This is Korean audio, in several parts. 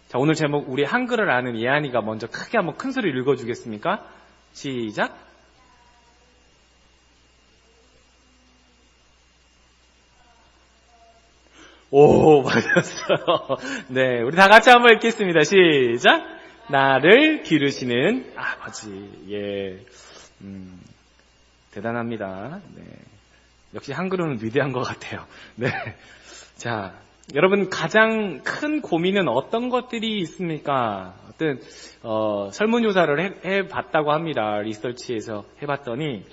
자, 오늘 제목 우리 한글을 아는 예한이가 먼저 크게 한번 큰 소리를 읽어주겠습니까? 시작. 오, 맞았어요. 네, 우리 다 같이 한번 읽겠습니다. 시작. 나를 기르시는 아버지. 예, 대단합니다. 네, 역시 한글은 위대한 것 같아요. 네, 자, 여러분 가장 큰 고민은 어떤 것들이 있습니까? 어떤 설문조사를 해봤다고 합니다. 리서치에서 해봤더니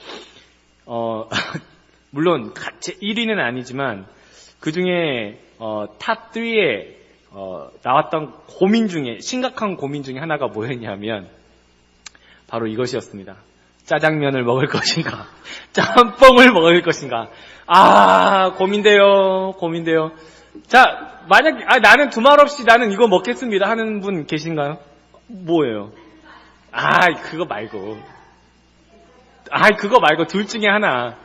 물론 1위는 아니지만 그 중에 탑 3에 나왔던 고민 중에 심각한 고민 중에 하나가 뭐였냐면 바로 이것이었습니다. 짜장면을 먹을 것인가 짬뽕을 먹을 것인가. 고민돼요. 자, 만약 나는 두말 없이 나는 이거 먹겠습니다 하는 분 계신가요? 뭐예요? 그거 말고 둘 중에 하나.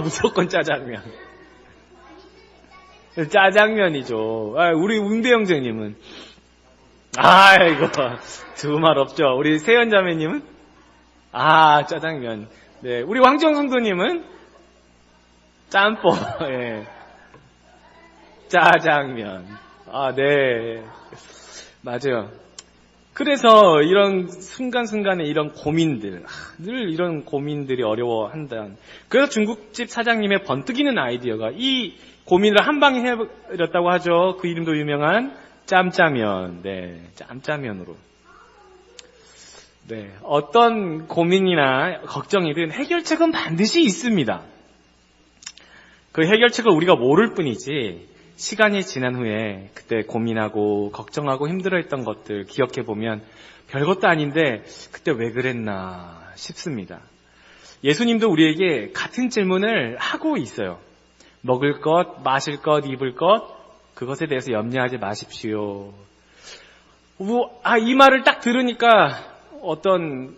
무조건 짜장면. 짜장면이죠. 우리 웅대 형제님은? 이거 두 말 없죠. 우리 세연 자매님은? 짜장면. 네, 우리 황정 성도님은? 짬뽕. 예. 짜장면. 네. 맞아요. 그래서 이런 순간순간에 이런 고민들, 늘 이런 고민들이 어려워한다. 그래서 중국집 사장님의 번뜩이는 아이디어가 이 고민을 한 방에 해버렸다고 하죠. 그 이름도 유명한 짬짜면. 네, 짬짜면으로. 네, 어떤 고민이나 걱정이든 해결책은 반드시 있습니다. 그 해결책을 우리가 모를 뿐이지 시간이 지난 후에 그때 고민하고 걱정하고 힘들어했던 것들 기억해보면 별것도 아닌데 그때 왜 그랬나 싶습니다. 예수님도 우리에게 같은 질문을 하고 있어요. 먹을 것, 마실 것, 입을 것, 그것에 대해서 염려하지 마십시오. 이 말을 딱 들으니까 어떤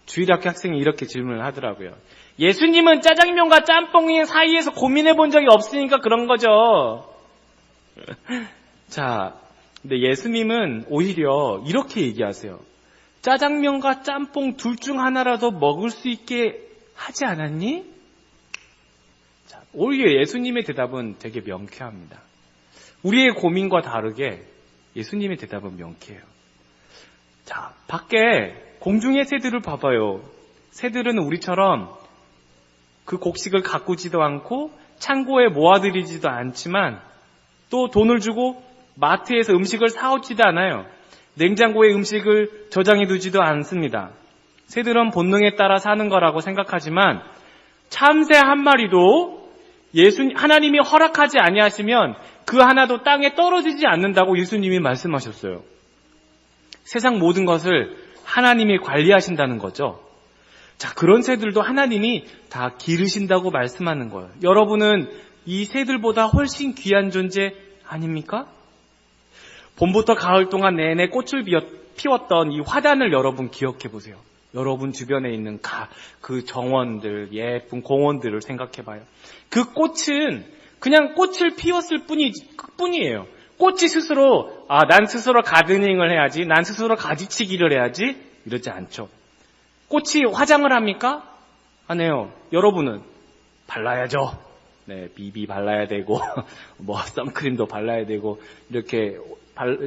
주일학교 학생이 이렇게 질문을 하더라고요. 예수님은 짜장면과 짬뽕의 사이에서 고민해 본 적이 없으니까 그런 거죠. 자, 근데 예수님은 오히려 이렇게 얘기하세요. 짜장면과 짬뽕 둘 중 하나라도 먹을 수 있게 하지 않았니? 자, 오히려 예수님의 대답은 되게 명쾌합니다. 우리의 고민과 다르게 예수님의 대답은 명쾌해요. 자, 밖에 공중의 새들을 봐봐요. 새들은 우리처럼 그 곡식을 가꾸지도 않고 창고에 모아들이지도 않지만 또 돈을 주고 마트에서 음식을 사오지도 않아요. 냉장고에 음식을 저장해 두지도 않습니다. 새들은 본능에 따라 사는 거라고 생각하지만 참새 한 마리도 하나님이 허락하지 아니하시면 그 하나도 땅에 떨어지지 않는다고 예수님이 말씀하셨어요. 세상 모든 것을 하나님이 관리하신다는 거죠. 자, 그런 새들도 하나님이 다 기르신다고 말씀하는 거예요. 여러분은 이 새들보다 훨씬 귀한 존재 아닙니까? 봄부터 가을 동안 내내 꽃을 피웠던 이 화단을 여러분 기억해 보세요. 여러분 주변에 있는 그 정원들, 예쁜 공원들을 생각해 봐요. 그 꽃은 그냥 꽃을 피웠을 뿐이에요. 꽃이 스스로 난 스스로 가드닝을 해야지, 난 스스로 가지치기를 해야지 이러지 않죠. 꽃이 화장을 합니까? 안 해요. 여러분은 발라야죠. 네, 비비 발라야 되고 선크림도 발라야 되고 이렇게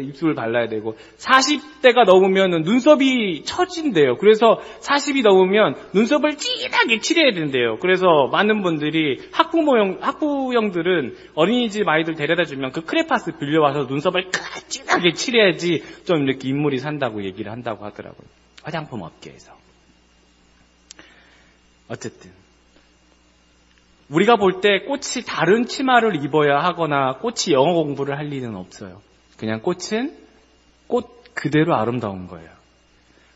입술 발라야 되고 40대가 넘으면 눈썹이 처진대요. 그래서 40이 넘으면 눈썹을 진하게 칠해야 된대요. 그래서 많은 분들이 학부형들은 어린이집 아이들 데려다 주면 그 크레파스 빌려와서 눈썹을 진하게 칠해야지 좀 이렇게 인물이 산다고 얘기를 한다고 하더라고요. 화장품 업계에서. 어쨌든 우리가 볼 때 꽃이 다른 치마를 입어야 하거나 꽃이 영어 공부를 할 일은 없어요. 그냥 꽃은 꽃 그대로 아름다운 거예요.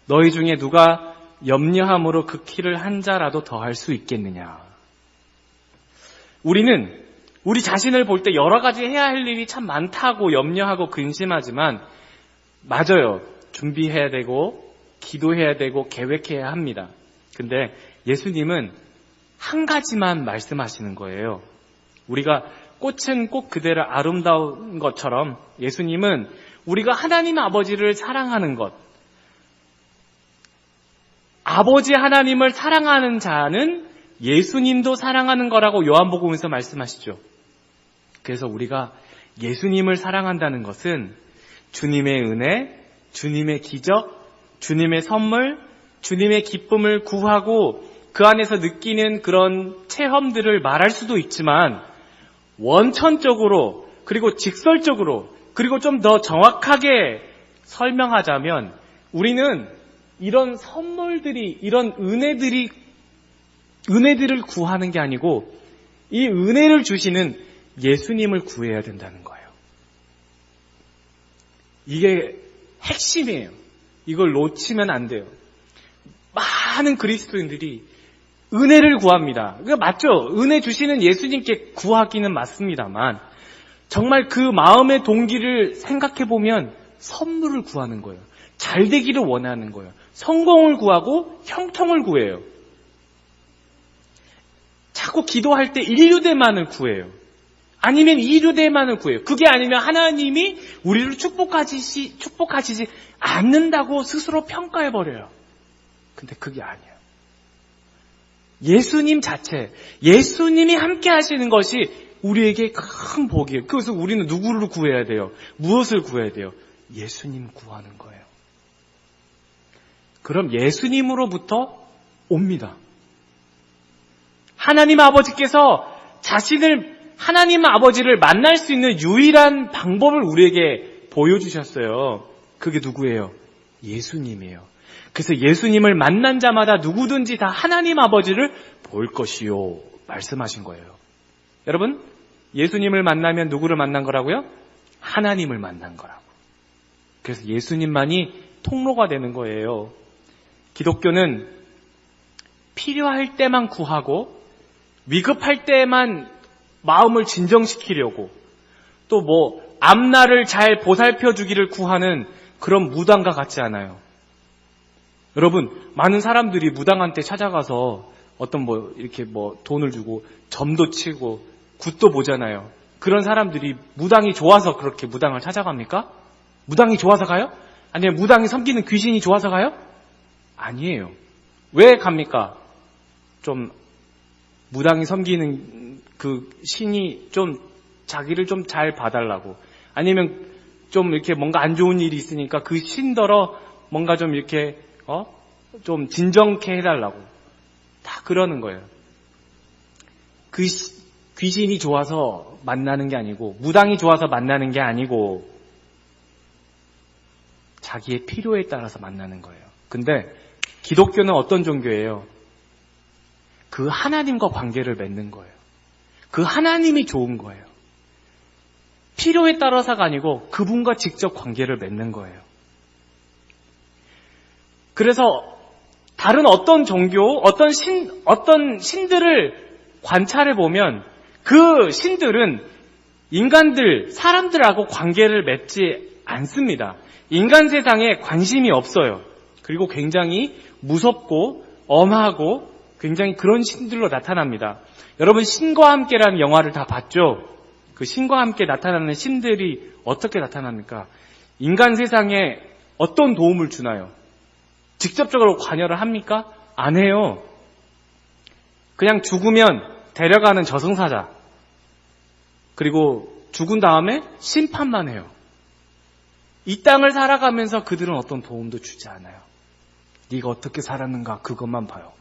너희 중에 누가 염려함으로 그 키를 한 자라도 더 할 수 있겠느냐. 우리는 우리 자신을 볼 때 여러 가지 해야 할 일이 참 많다고 염려하고 근심하지만 맞아요. 준비해야 되고 기도해야 되고 계획해야 합니다. 근데 예수님은 한 가지만 말씀하시는 거예요. 우리가 꽃은 꽃 그대로 아름다운 것처럼 예수님은 우리가 하나님 아버지를 사랑하는 것, 아버지 하나님을 사랑하는 자는 예수님도 사랑하는 거라고 요한복음에서 말씀하시죠. 그래서 우리가 예수님을 사랑한다는 것은 주님의 은혜, 주님의 기적, 주님의 선물, 주님의 기쁨을 구하고 그 안에서 느끼는 그런 체험들을 말할 수도 있지만 원천적으로 그리고 직설적으로 그리고 좀 더 정확하게 설명하자면 우리는 이런 선물들이, 이런 은혜들을 구하는 게 아니고 이 은혜를 주시는 예수님을 구해야 된다는 거예요. 이게 핵심이에요. 이걸 놓치면 안 돼요. 많은 그리스도인들이 은혜를 구합니다. 그러니까 맞죠? 은혜 주시는 예수님께 구하기는 맞습니다만 정말 그 마음의 동기를 생각해 보면 선물을 구하는 거예요. 잘 되기를 원하는 거예요. 성공을 구하고 형통을 구해요. 자꾸 기도할 때 인류대만을 구해요. 아니면 이류대만을 구해요. 그게 아니면 하나님이 우리를 축복하시지 않는다고 스스로 평가해버려요. 근데 그게 아니에요. 예수님 자체, 예수님이 함께 하시는 것이 우리에게 큰 복이에요. 그래서 우리는 누구를 구해야 돼요? 무엇을 구해야 돼요? 예수님 구하는 거예요. 그럼 예수님으로부터 옵니다. 하나님 아버지께서 하나님 아버지를 만날 수 있는 유일한 방법을 우리에게 보여주셨어요. 그게 누구예요? 예수님이에요. 그래서 예수님을 만난 자마다 누구든지 다 하나님 아버지를 볼 것이요 말씀하신 거예요. 여러분, 예수님을 만나면 누구를 만난 거라고요? 하나님을 만난 거라고. 그래서 예수님만이 통로가 되는 거예요. 기독교는 필요할 때만 구하고 위급할 때만 마음을 진정시키려고 또 앞날을 잘 보살펴 주기를 구하는 그런 무당과 같지 않아요. 여러분, 많은 사람들이 무당한테 찾아가서 이렇게 돈을 주고 점도 치고 굿도 보잖아요. 그런 사람들이 무당이 좋아서 그렇게 무당을 찾아갑니까? 무당이 좋아서 가요? 아니면 무당이 섬기는 귀신이 좋아서 가요? 아니에요. 왜 갑니까? 무당이 섬기는 그 신이 자기를 잘 봐달라고. 아니면 이렇게 뭔가 안 좋은 일이 있으니까 그 신더러 뭔가 이렇게, 좀 진정케 해달라고. 다 그러는 거예요. 그 귀신이 좋아서 만나는 게 아니고, 무당이 좋아서 만나는 게 아니고, 자기의 필요에 따라서 만나는 거예요. 근데 기독교는 어떤 종교예요? 그 하나님과 관계를 맺는 거예요. 그 하나님이 좋은 거예요. 필요에 따라서가 아니고 그분과 직접 관계를 맺는 거예요. 그래서 다른 어떤 종교, 어떤 신들을 관찰해 보면 그 신들은 사람들하고 관계를 맺지 않습니다. 인간 세상에 관심이 없어요. 그리고 굉장히 무섭고 엄하고 굉장히 그런 신들로 나타납니다. 여러분, 신과 함께라는 영화를 다 봤죠? 그 신과 함께 나타나는 신들이 어떻게 나타납니까? 인간 세상에 어떤 도움을 주나요? 직접적으로 관여를 합니까? 안 해요. 그냥 죽으면 데려가는 저승사자. 그리고 죽은 다음에 심판만 해요. 이 땅을 살아가면서 그들은 어떤 도움도 주지 않아요. 네가 어떻게 살았는가 그것만 봐요.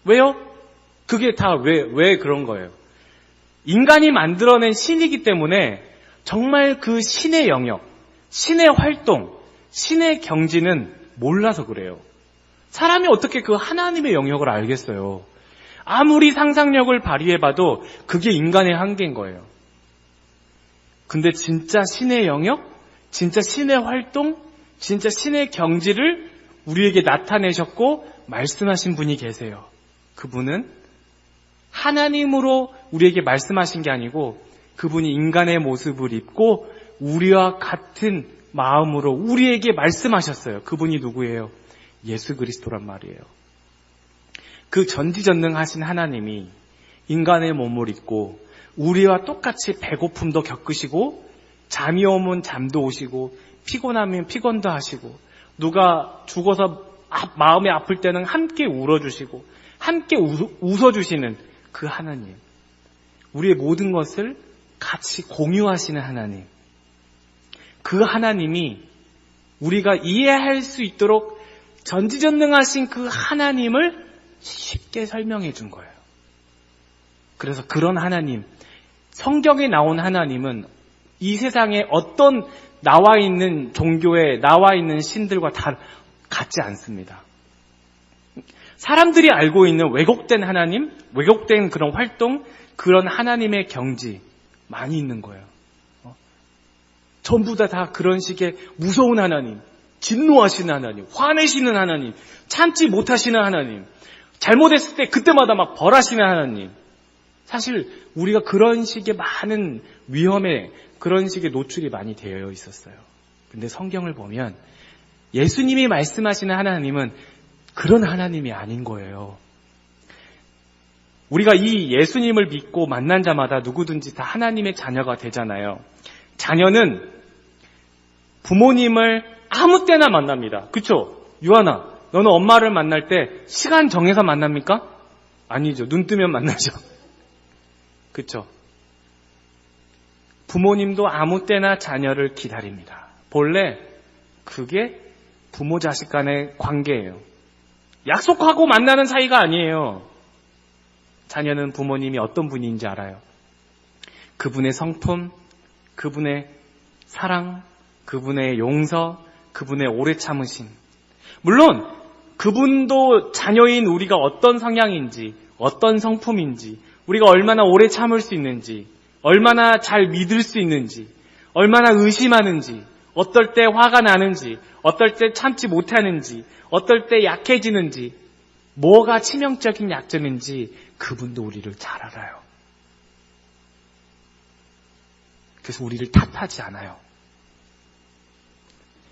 왜요? 그게 다 왜 그런 거예요? 인간이 만들어낸 신이기 때문에 정말 그 신의 영역, 신의 활동, 신의 경지는 몰라서 그래요. 사람이 어떻게 그 하나님의 영역을 알겠어요? 아무리 상상력을 발휘해봐도 그게 인간의 한계인 거예요. 근데 진짜 신의 영역, 진짜 신의 활동, 진짜 신의 경지를 우리에게 나타내셨고 말씀하신 분이 계세요. 그분은 하나님으로 우리에게 말씀하신 게 아니고 그분이 인간의 모습을 입고 우리와 같은 마음으로 우리에게 말씀하셨어요. 그분이 누구예요? 예수 그리스도란 말이에요. 그 전지전능하신 하나님이 인간의 몸을 입고 우리와 똑같이 배고픔도 겪으시고 잠이 오면 잠도 오시고 피곤하면 피곤도 하시고 누가 죽어서 마음이 아플 때는 함께 울어주시고 함께 웃어주시는 그 하나님, 우리의 모든 것을 같이 공유하시는 하나님, 그 하나님이 우리가 이해할 수 있도록 전지전능하신 그 하나님을 쉽게 설명해 준 거예요. 그래서 그런 하나님, 성경에 나온 하나님은 이 세상에 어떤 나와 있는 종교에 나와 있는 신들과 다 같지 않습니다. 사람들이 알고 있는 왜곡된 하나님, 왜곡된 그런 활동, 그런 하나님의 경지 많이 있는 거예요. 전부 다 그런 식의 무서운 하나님, 진노하시는 하나님, 화내시는 하나님, 참지 못하시는 하나님, 잘못했을 때 그때마다 막 벌하시는 하나님. 사실 우리가 그런 식의 많은 위험에 그런 식의 노출이 많이 되어 있었어요. 근데 성경을 보면 예수님이 말씀하시는 하나님은 그런 하나님이 아닌 거예요. 우리가 이 예수님을 믿고 만난 자마다 누구든지 다 하나님의 자녀가 되잖아요. 자녀는 부모님을 아무 때나 만납니다. 그쵸? 유한아, 너는 엄마를 만날 때 시간 정해서 만납니까? 아니죠. 눈 뜨면 만나죠. 그쵸? 부모님도 아무 때나 자녀를 기다립니다. 본래 그게 부모 자식 간의 관계예요. 약속하고 만나는 사이가 아니에요. 자녀는 부모님이 어떤 분인지 알아요. 그분의 성품, 그분의 사랑, 그분의 용서, 그분의 오래 참으심. 물론 그분도 자녀인 우리가 어떤 성향인지, 어떤 성품인지, 우리가 얼마나 오래 참을 수 있는지, 얼마나 잘 믿을 수 있는지, 얼마나 의심하는지, 어떨 때 화가 나는지, 어떨 때 참지 못하는지, 어떨 때 약해지는지, 뭐가 치명적인 약점인지 그분도 우리를 잘 알아요. 그래서 우리를 탓하지 않아요.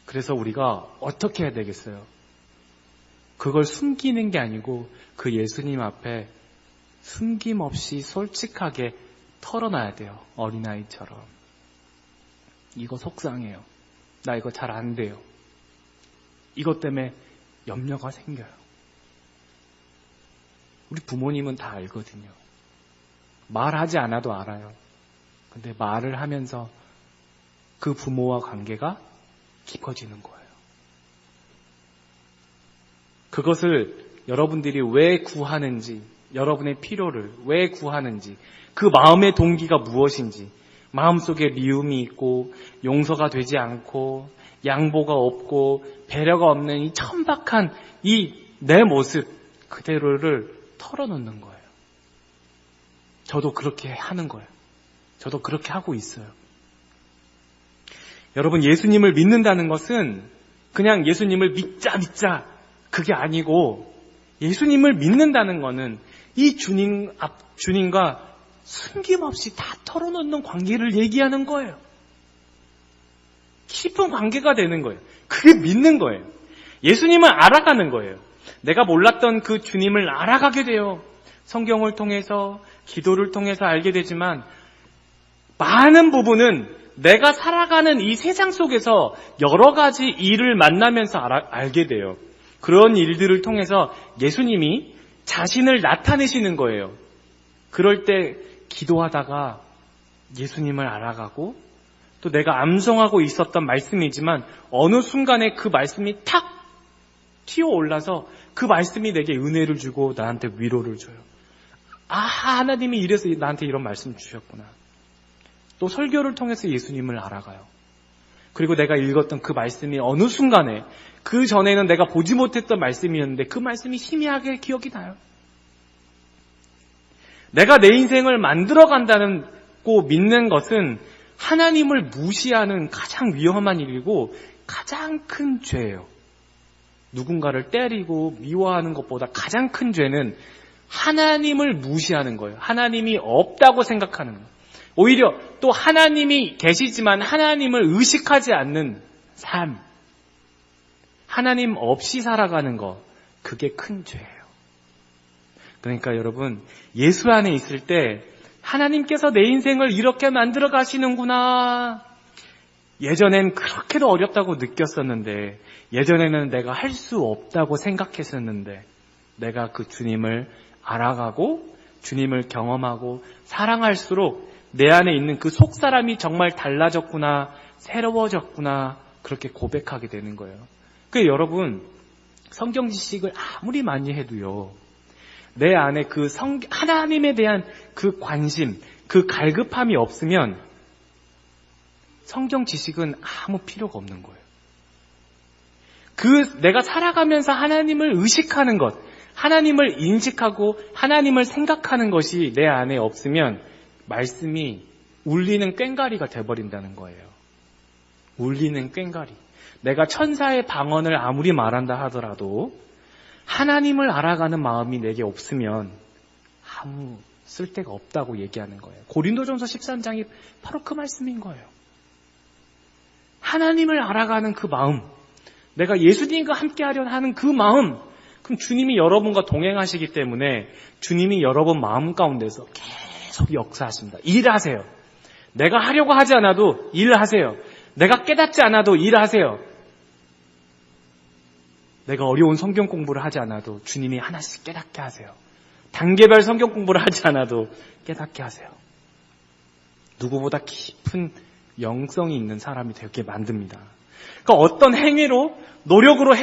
그래서 우리가 어떻게 해야 되겠어요? 그걸 숨기는 게 아니고 그 예수님 앞에 숨김없이 솔직하게 털어놔야 돼요. 어린아이처럼. 이거 속상해요. 나 이거 잘 안 돼요. 이것 때문에 염려가 생겨요. 우리 부모님은 다 알거든요. 말하지 않아도 알아요. 근데 말을 하면서 그 부모와 관계가 깊어지는 거예요. 그것을 여러분들이 왜 구하는지, 여러분의 필요를 왜 구하는지, 그 마음의 동기가 무엇인지, 마음속에 미움이 있고 용서가 되지 않고 양보가 없고 배려가 없는 이 천박한 이 내 모습 그대로를 털어놓는 거예요. 저도 그렇게 하는 거예요. 저도 그렇게 하고 있어요. 여러분, 예수님을 믿는다는 것은 그냥 예수님을 믿자 그게 아니고, 예수님을 믿는다는 것은 이 주님과 숨김없이 다 털어놓는 관계를 얘기하는 거예요. 깊은 관계가 되는 거예요. 그게 믿는 거예요. 예수님을 알아가는 거예요. 내가 몰랐던 그 주님을 알아가게 돼요. 성경을 통해서, 기도를 통해서 알게 되지만 많은 부분은 내가 살아가는 이 세상 속에서 여러 가지 일을 만나면서 알게 돼요. 그런 일들을 통해서 예수님이 자신을 나타내시는 거예요. 그럴 때 기도하다가 예수님을 알아가고, 또 내가 암송하고 있었던 말씀이지만 어느 순간에 그 말씀이 탁 튀어올라서 그 말씀이 내게 은혜를 주고 나한테 위로를 줘요. 아, 하나님이 이래서 나한테 이런 말씀 주셨구나. 또 설교를 통해서 예수님을 알아가요. 그리고 내가 읽었던 그 말씀이 어느 순간에, 그 전에는 내가 보지 못했던 말씀이었는데 그 말씀이 희미하게 기억이 나요. 내가 내 인생을 만들어간다는 고 믿는 것은 하나님을 무시하는 가장 위험한 일이고 가장 큰 죄예요. 누군가를 때리고 미워하는 것보다 가장 큰 죄는 하나님을 무시하는 거예요. 하나님이 없다고 생각하는 거예요. 오히려 또 하나님이 계시지만 하나님을 의식하지 않는 삶, 하나님 없이 살아가는 것, 그게 큰 죄예요. 그러니까 여러분, 예수 안에 있을 때 하나님께서 내 인생을 이렇게 만들어 가시는구나, 예전엔 그렇게도 어렵다고 느꼈었는데, 예전에는 내가 할 수 없다고 생각했었는데, 내가 그 주님을 알아가고 주님을 경험하고 사랑할수록 내 안에 있는 그 속사람이 정말 달라졌구나, 새로워졌구나, 그렇게 고백하게 되는 거예요. 그래서 여러분, 성경 지식을 아무리 많이 해도요, 내 안에 그 하나님에 대한 그 관심, 그 갈급함이 없으면 성경 지식은 아무 필요가 없는 거예요. 내가 살아가면서 하나님을 의식하는 것, 하나님을 인식하고 하나님을 생각하는 것이 내 안에 없으면 말씀이 울리는 꽹과리가 돼버린다는 거예요. 울리는 꽹과리. 내가 천사의 방언을 아무리 말한다 하더라도 하나님을 알아가는 마음이 내게 없으면 아무 쓸데가 없다고 얘기하는 거예요. 고린도전서 13장이 바로 그 말씀인 거예요. 하나님을 알아가는 그 마음, 내가 예수님과 함께하려 하는 그 마음, 그럼 주님이 여러분과 동행하시기 때문에 주님이 여러분 마음 가운데서 계속 역사하십니다. 일하세요. 내가 하려고 하지 않아도 일하세요. 내가 깨닫지 않아도 일하세요. 내가 어려운 성경 공부를 하지 않아도 주님이 하나씩 깨닫게 하세요. 단계별 성경 공부를 하지 않아도 깨닫게 하세요. 누구보다 깊은 영성이 있는 사람이 되게 만듭니다. 그러니까 어떤 행위로, 노력으로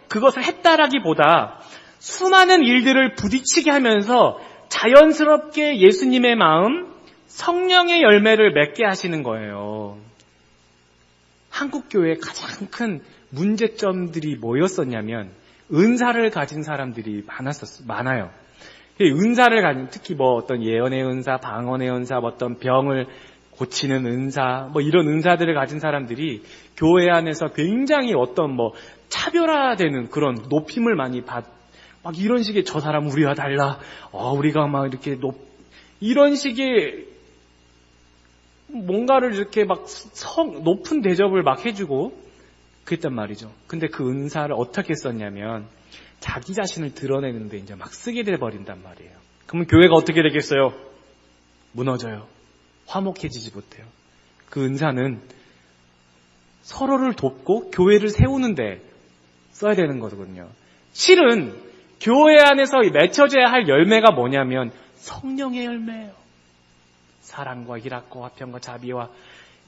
그것을 했다라기보다 수많은 일들을 부딪히게 하면서 자연스럽게 예수님의 마음, 성령의 열매를 맺게 하시는 거예요. 한국교회의 가장 큰 문제점들이 뭐였었냐면 은사를 가진 사람들이 많아요. 은사를 가진, 특히 어떤 예언의 은사, 방언의 은사, 어떤 병을 고치는 은사, 이런 은사들을 가진 사람들이 교회 안에서 굉장히 어떤 차별화되는 그런 높임을 많이 막 이런 식의 저 사람 우리와 달라, 우리가 막 이렇게 이런 식의 뭔가를 이렇게 높은 대접을 막 해주고 그랬단 말이죠. 근데 그 은사를 어떻게 썼냐면 자기 자신을 드러내는데 이제 막 쓰게 돼버린단 말이에요. 그러면 교회가 어떻게 되겠어요? 무너져요. 화목해지지 못해요. 그 은사는 서로를 돕고 교회를 세우는데 써야 되는 거거든요. 실은 교회 안에서 맺혀져야 할 열매가 뭐냐면 성령의 열매예요. 사랑과 희락과 화평과 자비와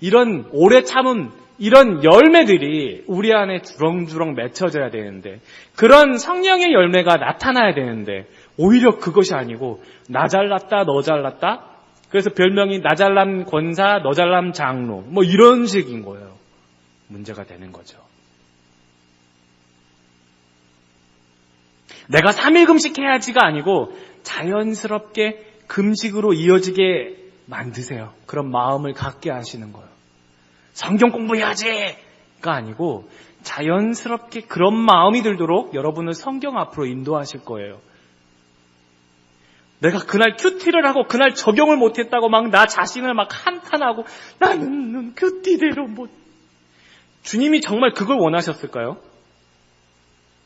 이런 오래 참음, 이런 열매들이 우리 안에 주렁주렁 맺혀져야 되는데, 그런 성령의 열매가 나타나야 되는데 오히려 그것이 아니고 나 잘났다 너 잘났다, 그래서 별명이 나 잘남 권사 너 잘남 장로 이런 식인 거예요. 문제가 되는 거죠. 내가 3일 금식해야지가 아니고 자연스럽게 금식으로 이어지게 만드세요. 그런 마음을 갖게 하시는 거예요. 성경 공부해야지가 아니고 자연스럽게 그런 마음이 들도록 여러분을 성경 앞으로 인도하실 거예요. 내가 그날 큐티를 하고 그날 적용을 못했다고 막 나 자신을 막 한탄하고 나는 큐티대로 못. 주님이 정말 그걸 원하셨을까요?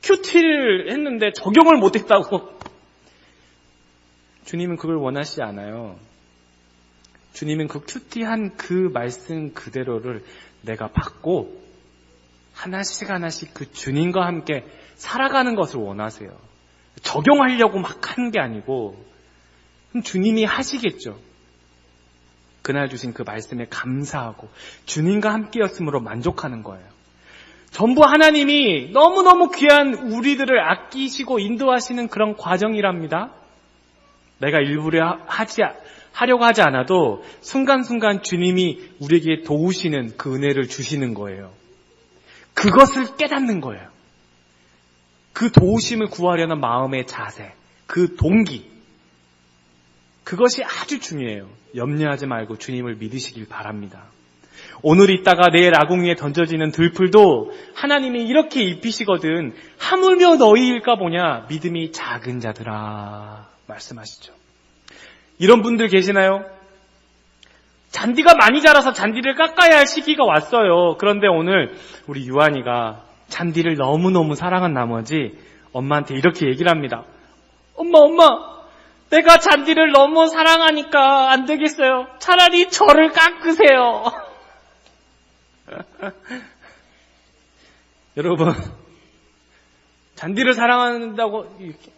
큐티를 했는데 적용을 못했다고. 주님은 그걸 원하시지 않아요. 주님은 그 큐티한 그 말씀 그대로를 내가 받고 하나씩 하나씩 그 주님과 함께 살아가는 것을 원하세요. 적용하려고 막 하는 게 아니고 그럼 주님이 하시겠죠. 그날 주신 그 말씀에 감사하고 주님과 함께였으므로 만족하는 거예요. 전부 하나님이 너무너무 귀한 우리들을 아끼시고 인도하시는 그런 과정이랍니다. 내가 일부러 하려고 하지 않아도 순간순간 주님이 우리에게 도우시는 그 은혜를 주시는 거예요. 그것을 깨닫는 거예요. 그 도우심을 구하려는 마음의 자세, 그 동기, 그것이 아주 중요해요. 염려하지 말고 주님을 믿으시길 바랍니다. 오늘 있다가 내일 아궁 위에 던져지는 들풀도 하나님이 이렇게 입히시거든 하물며 너희일까 보냐 믿음이 작은 자들아 말씀하시죠. 이런 분들 계시나요? 잔디가 많이 자라서 잔디를 깎아야 할 시기가 왔어요. 그런데 오늘 우리 유한이가 잔디를 너무너무 사랑한 나머지 엄마한테 이렇게 얘기를 합니다. 엄마, 내가 잔디를 너무 사랑하니까 안 되겠어요. 차라리 저를 깎으세요. 여러분, 잔디를 사랑한다고 이렇게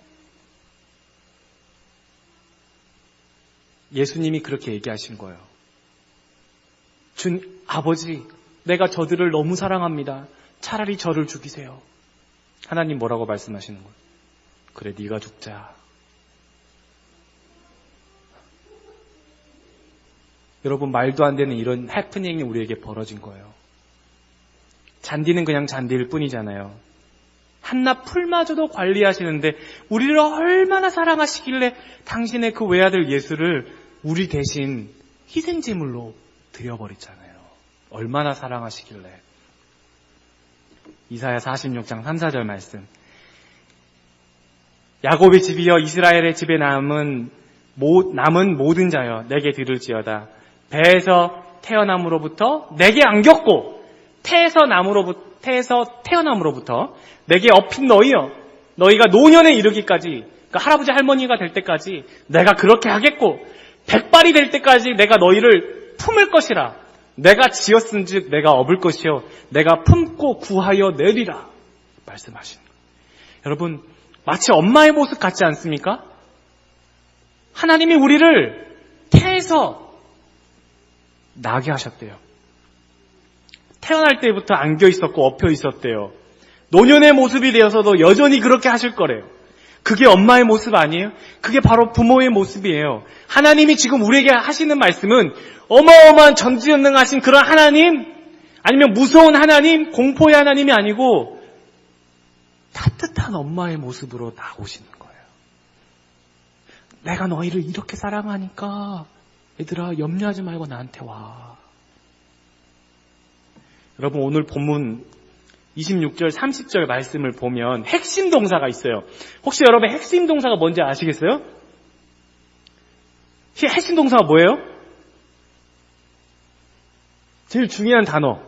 예수님이 그렇게 얘기하신 거예요. 아버지, 내가 저들을 너무 사랑합니다. 차라리 저를 죽이세요. 하나님 뭐라고 말씀하시는 거예요? 그래, 네가 죽자. 여러분, 말도 안 되는 이런 해프닝이 우리에게 벌어진 거예요. 잔디는 그냥 잔디일 뿐이잖아요. 한낱 풀마저도 관리하시는데 우리를 얼마나 사랑하시길래 당신의 그 외아들 예수를 우리 대신 희생제물로 드려버렸잖아요. 얼마나 사랑하시길래. 이사야 46장 3, 4절 말씀. 야곱의 집이여 이스라엘의 집에 남은 모든 자여 내게 들을지어다. 배에서 태어남으로부터 내게 안겼고 태에서 태어남으로부터 내게 업힌 너희여 너희가 노년에 이르기까지, 그러니까 할아버지 할머니가 될 때까지 내가 그렇게 하겠고 백발이 될 때까지 내가 너희를 품을 것이라. 내가 지었은즉 내가 업을 것이요 내가 품고 구하여 내리라 말씀하시는 거예요. 여러분, 마치 엄마의 모습 같지 않습니까? 하나님이 우리를 태에서 나게 하셨대요. 태어날 때부터 안겨 있었고 엎혀 있었대요. 노년의 모습이 되어서도 여전히 그렇게 하실 거래요. 그게 엄마의 모습 아니에요? 그게 바로 부모의 모습이에요. 하나님이 지금 우리에게 하시는 말씀은 어마어마한 전지전능하신 그런 하나님, 아니면 무서운 하나님, 공포의 하나님이 아니고 따뜻한 엄마의 모습으로 나오시는 거예요. 내가 너희를 이렇게 사랑하니까 얘들아 염려하지 말고 나한테 와. 여러분, 오늘 본문 26절 30절 말씀을 보면 핵심 동사가 있어요. 혹시 여러분 핵심 동사가 뭔지 아시겠어요? 핵심 동사가 뭐예요? 제일 중요한 단어.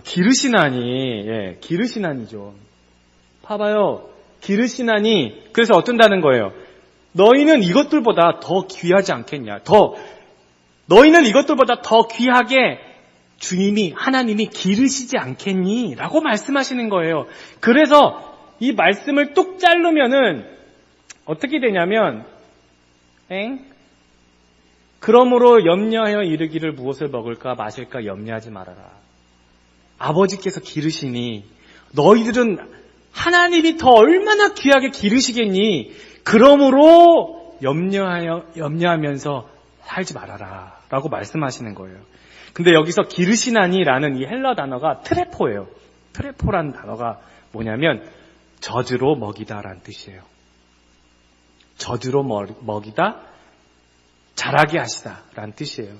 기르시나니. 예, 기르시나니죠. 봐봐요. 기르시나니. 그래서 어떤다는 거예요? 너희는 이것들보다 더 귀하지 않겠냐. 너희는 이것들보다 더 귀하게 주님이, 하나님이 기르시지 않겠니? 라고 말씀하시는 거예요. 그래서 이 말씀을 뚝 자르면은 어떻게 되냐면, 그러므로 염려하여 이르기를 무엇을 먹을까 마실까 염려하지 말아라. 아버지께서 기르시니 너희들은 하나님이 더 얼마나 귀하게 기르시겠니? 그러므로 염려하면서 살지 말아라 라고 말씀하시는 거예요. 근데 여기서 기르시나니라는 이 헬라 단어가 트레포예요. 트레포라는 단어가 뭐냐면 저주로 먹이다라는 뜻이에요. 저주로 먹이다, 자라게 하시다라는 뜻이에요.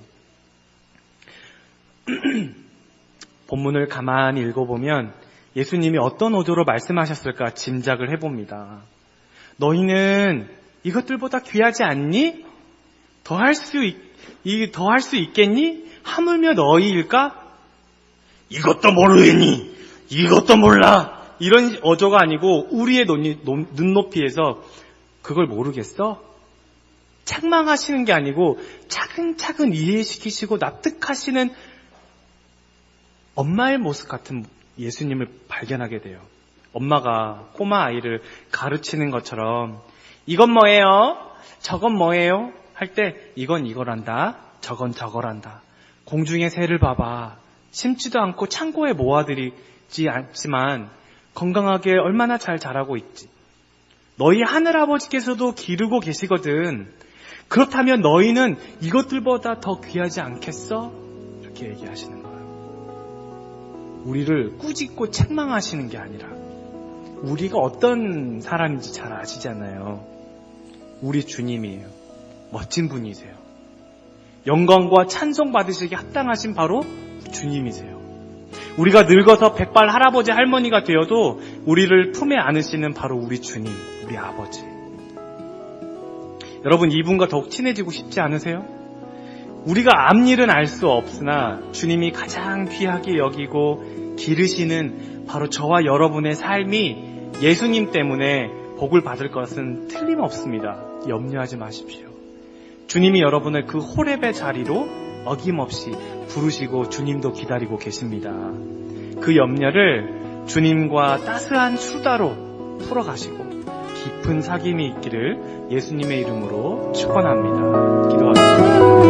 본문을 가만히 읽어보면 예수님이 어떤 어조로 말씀하셨을까 짐작을 해봅니다. 너희는 이것들보다 귀하지 않니? 더 할 수 있겠니? 하물며 너희일까? 이것도 모르겠니? 이것도 몰라? 이런 어조가 아니고 우리의 눈높이에서 그걸 모르겠어? 책망하시는 게 아니고 차근차근 이해시키시고 납득하시는 엄마의 모습 같은 예수님을 발견하게 돼요. 엄마가 꼬마 아이를 가르치는 것처럼 이건 뭐예요? 저건 뭐예요? 할 때 이건 이거란다, 저건 저거란다. 공중의 새를 봐봐. 심지도 않고 창고에 모아들이지 않지만 건강하게 얼마나 잘 자라고 있지. 너희 하늘아버지께서도 기르고 계시거든. 그렇다면 너희는 이것들보다 더 귀하지 않겠어? 이렇게 얘기하시는 거예요. 우리를 꾸짖고 책망하시는 게 아니라 우리가 어떤 사람인지 잘 아시잖아요. 우리 주님이에요. 멋진 분이세요. 영광과 찬송 받으시기에 합당하신 바로 주님이세요. 우리가 늙어서 백발 할아버지 할머니가 되어도 우리를 품에 안으시는 바로 우리 주님, 우리 아버지. 여러분, 이분과 더욱 친해지고 싶지 않으세요? 우리가 앞일은 알 수 없으나 주님이 가장 귀하게 여기고 기르시는 바로 저와 여러분의 삶이 예수님 때문에 복을 받을 것은 틀림없습니다. 염려하지 마십시오. 주님이 여러분을 그 호렙의 자리로 어김없이 부르시고 주님도 기다리고 계십니다. 그 염려를 주님과 따스한 수다로 풀어가시고 깊은 사귐이 있기를 예수님의 이름으로 축원합니다. 기도하겠습니다.